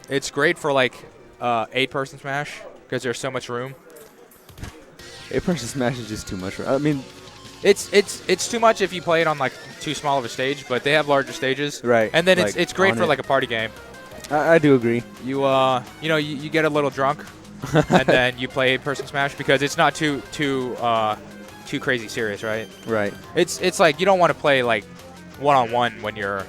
It's great for like 8-person smash because there's so much room. 8-person smash is just too much. I mean, It's too much if you play it on like too small of a stage, but they have larger stages. right. And then like, it's great on for it. like a party game. I do agree. You get a little drunk, and then you play 8-person smash because it's not too crazy serious, right? Right. It's like you don't want to play like one-on-one when you're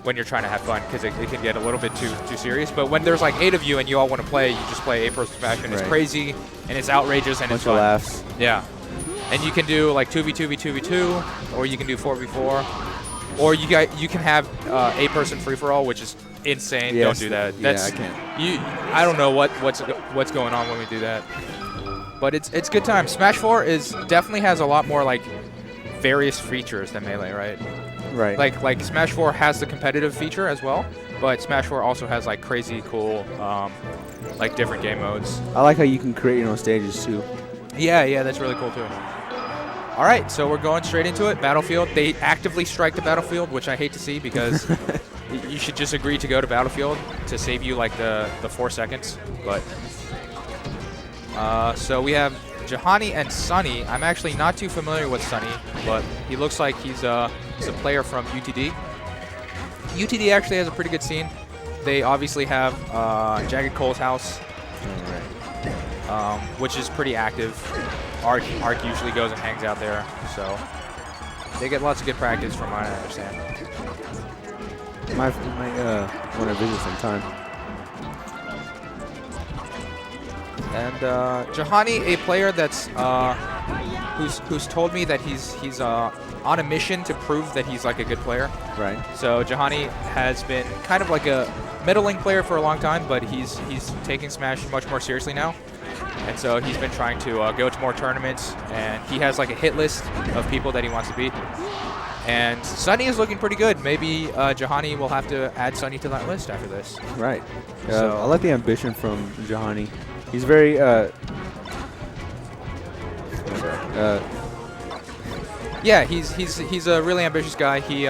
trying to have fun because it can get a little bit too serious. But when there's like 8 of you and you all want to play, you just play 8-person smash, and it's crazy and it's outrageous and it's fun. Bunch of laughs. Yeah. And you can do like 2v2v2v2, or you can do 4v4, or you can have 8-person free-for-all, which is insane. Yes, Don't do that. That's I can't. I don't know what's going on when we do that. But it's good time. Smash 4 definitely has a lot more like various features than Melee, right? Right. Like Smash 4 has the competitive feature as well, but Smash 4 also has like crazy cool like different game modes. I like how you can create your own stages too. Yeah, that's really cool too. All right, so we're going straight into it. Battlefield. They actively strike the battlefield, which I hate to see because you should just agree to go to Battlefield to save you like the 4 seconds. But so we have Jahanni and Sunny. I'm actually not too familiar with Sunny, but he looks like he's a player from UTD. UTD actually has a pretty good scene. They obviously have Jagged Cole's house, which is pretty active. Arc usually goes and hangs out there, so they get lots of good practice from what I understand. Might want to visit sometime. And Jahanni, a player that's who's told me that he's on a mission to prove that he's like a good player. Right. So Jahanni has been kind of like a middling player for a long time, but he's taking Smash much more seriously now. And so he's been trying to go to more tournaments, and he has like a hit list of people that he wants to beat. And Sunny is looking pretty good. Maybe Jahanni will have to add Sunny to that list after this. Right. So I like the ambition from Jahanni. He's very yeah, he's a really ambitious guy. He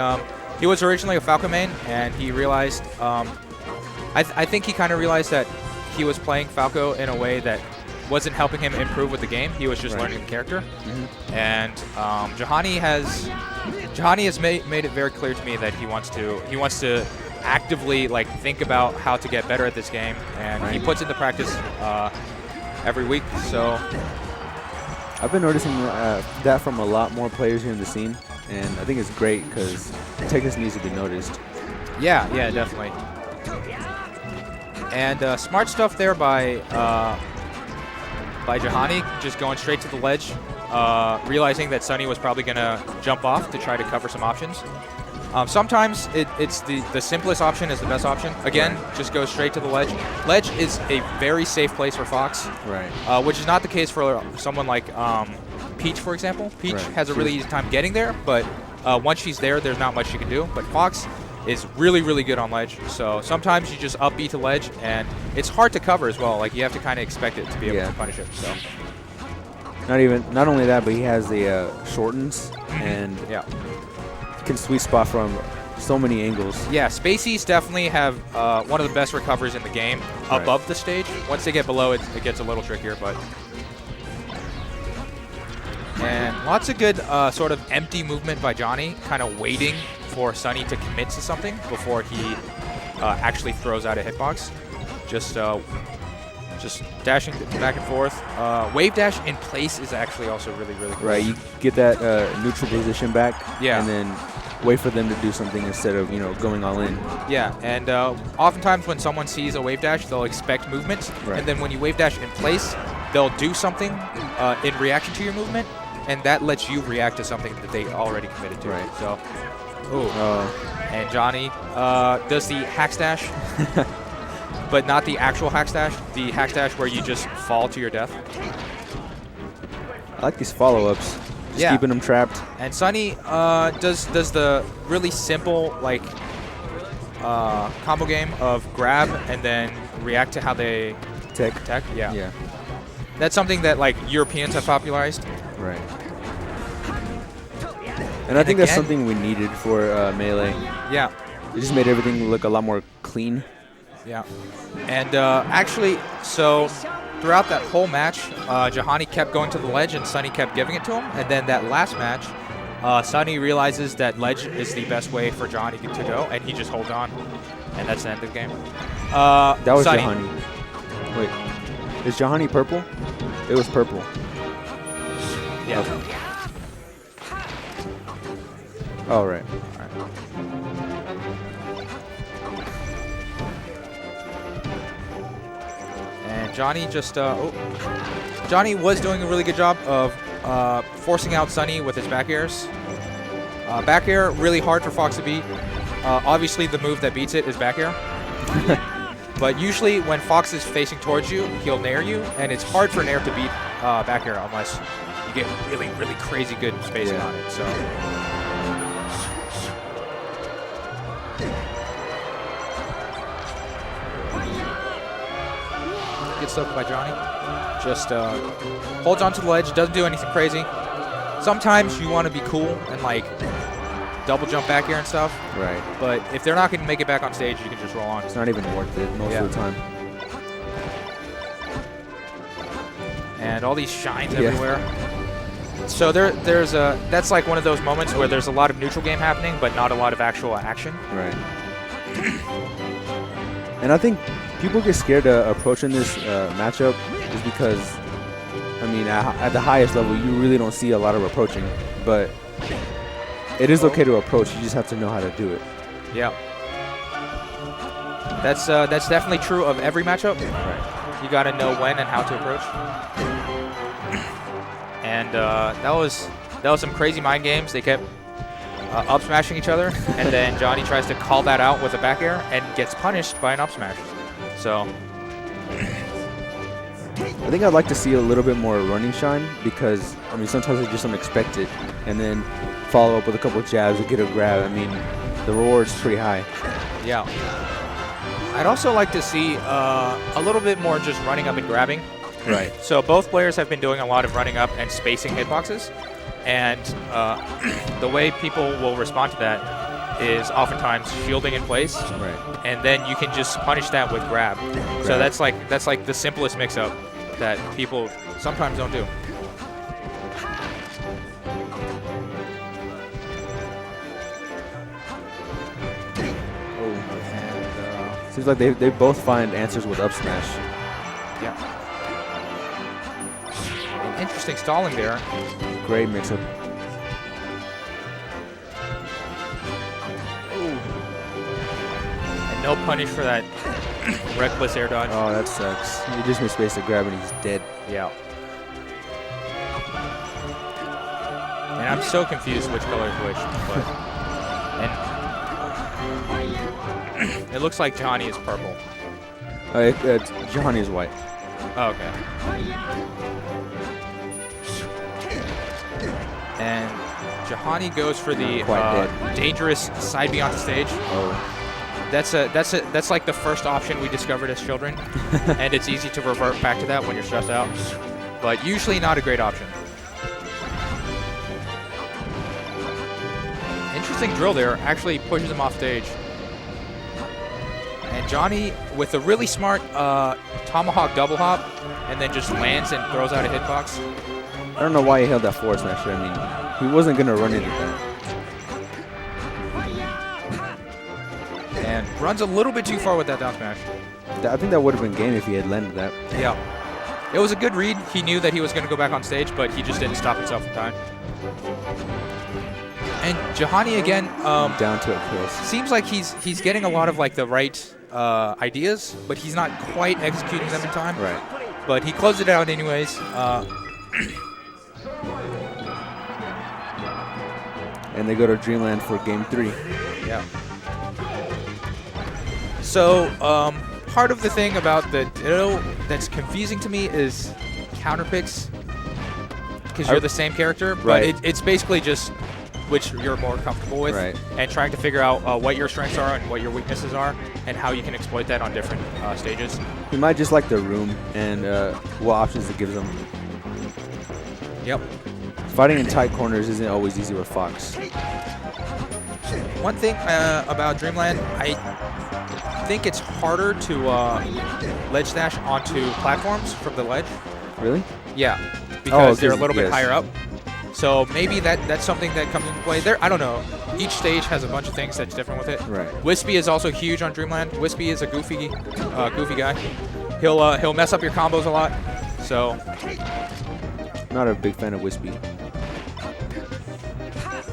was originally a Falco main, and he realized I think he kind of realized that he was playing Falco in a way that wasn't helping him improve with the game. He was just learning the character. And Jahanni has made it very clear to me that he wants to actively like think about how to get better at this game, and he puts into practice every week. So I've been noticing that from a lot more players here in the scene, and I think it's great because Texas needs to be noticed. Yeah, definitely. And smart stuff there by Jahanni, just going straight to the ledge, realizing that Sunny was probably going to jump off to try to cover some options. Sometimes it's the simplest option is the best option. Again, just go straight to the ledge. Ledge is a very safe place for Fox, which is not the case for someone like Peach, for example. Peach has a really easy time getting there, but once she's there, there's not much she can do. But Fox is really, really good on ledge. So sometimes you just up B to ledge, and it's hard to cover as well. Like you have to kind of expect it to be able to punish it. So not only that, but he has the shortens and can sweet spot from so many angles. Yeah, Spaceys definitely have one of the best recoveries in the game above the stage. Once they get below it, it gets a little trickier, but. And lots of good sort of empty movement by Johnny, kind of waiting for Sunny to commit to something before he actually throws out a hitbox. Just dashing back and forth. Wave dash in place is actually also really, really cool. Right, you get that neutral position back, yeah, and then wait for them to do something instead of going all in. Yeah, and oftentimes when someone sees a wave dash, they'll expect movement, and then when you wave dash in place, they'll do something in reaction to your movement, and that lets you react to something that they already committed to. Right. So, and Johnny does the hack stash, but not the actual hack stash. The hack stash where you just fall to your death. I like these follow-ups. Just keeping them trapped. And Sunny does the really simple like combo game of grab and then react to how they tech. Yeah. That's something that like Europeans have popularized. Right. And I think that's something we needed for Melee. Yeah. It just made everything look a lot more clean. Yeah. And actually, so throughout that whole match, Jahanni kept going to the ledge and Sunny kept giving it to him. And then that last match, Sunny realizes that ledge is the best way for Jahanni to go, and he just holds on. And that's the end of the game. That was Sunny. Jahanni. Wait, is Jahanni purple? It was purple. Yeah. Okay. Oh, right. And Johnny just, Johnny was doing a really good job of forcing out Sunny with his back airs. Back air, really hard for Fox to beat. Obviously, the move that beats it is back air. But usually, when Fox is facing towards you, he'll nair you, and it's hard for nair to beat back air unless you get really, really crazy good spacing on it. So. Good stuff by Johnny. Just holds onto the ledge, doesn't do anything crazy. Sometimes you want to be cool and like double jump back here and stuff. Right. But if they're not going to make it back on stage, you can just roll on. It's not even worth it most of the time. And all these shines everywhere. So there's a that's like one of those moments where there's a lot of neutral game happening, but not a lot of actual action. Right. And I think people get scared approaching this matchup is because, I mean, at the highest level, you really don't see a lot of approaching, but it is okay to approach. You just have to know how to do it. Yeah. That's definitely true of every matchup. Right. You got to know when and how to approach. And that was some crazy mind games. They kept up smashing each other, and then Johnny tries to call that out with a back air and gets punished by an up smash. So I think I'd like to see a little bit more running shine because, I mean, sometimes I just don't expect it, and then follow up with a couple jabs or get a grab. I mean, the reward's pretty high. Yeah. I'd also like to see a little bit more just running up and grabbing. Right. So both players have been doing a lot of running up and spacing hitboxes, and the way people will respond to that is oftentimes shielding in place, right, and then you can just punish that with grab. So that's like the simplest mix-up that people sometimes don't do. And, seems like they both find answers with up smash. Yeah. Interesting stalling there. Great mix-up. And no punish for that reckless air dodge. Oh, that sucks. He just missed space to grab and he's dead. Yeah. And I'm so confused which color is which. But and it looks like Jahanni is purple. Jahanni is white. Oh, okay. And Jahanni goes for the dangerous side B onto stage. Oh. That's like the first option we discovered as children, and it's easy to revert back to that when you're stressed out, but usually not a great option. Interesting drill there, actually pushes him off stage. And Johnny with a really smart tomahawk double hop, and then just lands and throws out a hitbox. I don't know why he held that forward smash. I mean, he wasn't gonna run into that. And runs a little bit too far with that down smash. I think that would have been game if he had landed that. Yeah. It was a good read. He knew that he was going to go back on stage, but he just didn't stop himself in time. And Jahanni again. Down to it close. Seems like he's getting a lot of like the right ideas, but he's not quite executing them in time. Right. But he closed it out anyways. And they go to Dreamland for game 3. Yeah. So, part of the thing about the Ditto that's confusing to me is counter picks, because you're the same character, but it's basically just which you're more comfortable with, and trying to figure out what your strengths are and what your weaknesses are, and how you can exploit that on different stages. He might just like the room and what options it gives them. Yep. Fighting in tight corners isn't always easy with Fox. One thing about Dreamland, think it's harder to ledge dash onto platforms from the ledge. Really? Yeah, because they're a 'cause- little bit yes. higher up. So maybe that's something that comes into play there. I don't know. Each stage has a bunch of things that's different with it. Right. Wispy is also huge on Dreamland. Wispy is a goofy guy. He'll mess up your combos a lot. So Not a big fan of Wispy.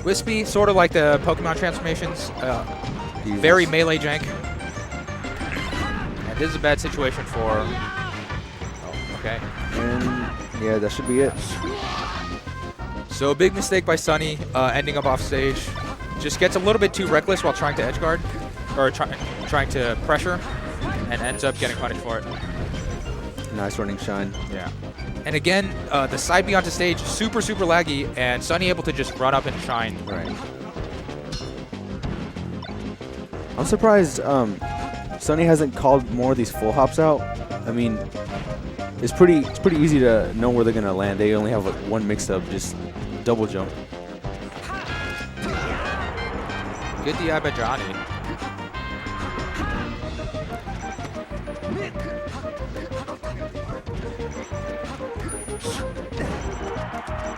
Wispy, sort of like the Pokemon transformations, Jesus. very melee jank. And this is a bad situation for. Oh, okay. And yeah, that should be it. So a big mistake by Sunny, ending up off stage. Just gets a little bit too reckless while trying to edge guard, or trying to pressure, and ends up getting punished for it. Nice running shine. Yeah. And again, the side B onto stage, super laggy, and Sunny able to just run up and shine. Right. I'm surprised Sunny hasn't called more of these full hops out. I mean, it's pretty easy to know where they're gonna land. They only have like one mix-up, just double jump. Good DI by Jahanni.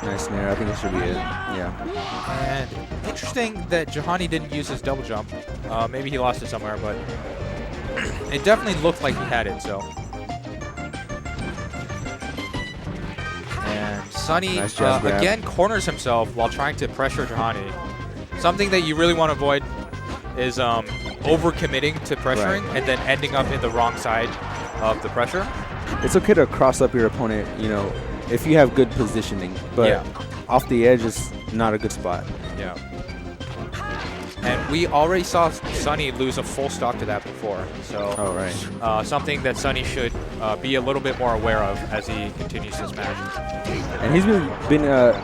Nice snare. I think it should be it. Yeah. And interesting that Jahanni didn't use his double jump. Maybe he lost it somewhere, but it definitely looked like he had it, so. And Sunny, Nice jab grab. again, corners himself while trying to pressure Jahanni. Something that you really want to avoid is overcommitting to pressuring and then ending up in the wrong side of the pressure. It's okay to cross up your opponent, you know, if you have good positioning, but off the edge is not a good spot. Yeah. And we already saw Sunny lose a full stock to that before, so Oh, right. something that Sunny should be a little bit more aware of as he continues his match. And he's been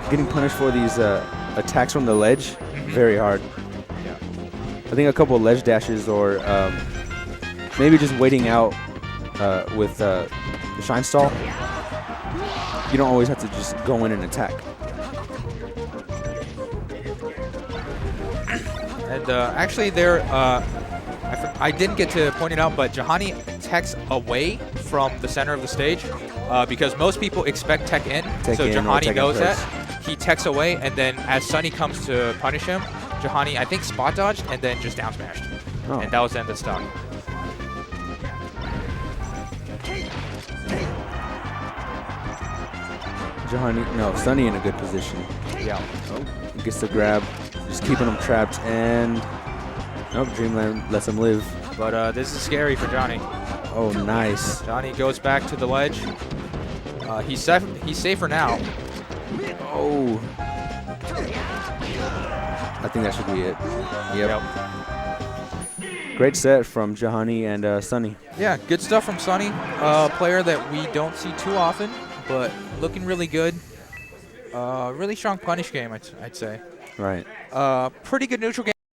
getting punished for these attacks from the ledge very hard. Yeah. I think a couple of ledge dashes or maybe just waiting out with the shine stall. You don't always have to just go in and attack. And actually, there, I didn't get to point it out, but Jahanni techs away from the center of the stage because most people expect tech in. Tech so in or Jahanni tech in knows first. that. He techs away, and then as Sunny comes to punish him, Jahanni, I think, spot dodged and then just down smashed. Oh. And that was the end of the stock. Sunny in a good position. Yeah. He gets the grab, just keeping him trapped, and nope, Dreamland lets him live. But this is scary for Johnny. Oh, nice. Johnny goes back to the ledge. He's safer now. Oh. I think that should be it. Yep. Great set from Jahanni and Sunny. Yeah, good stuff from Sunny. Player that we don't see too often, but looking really good. Really strong punish game, I'd say. Right. Pretty good neutral game.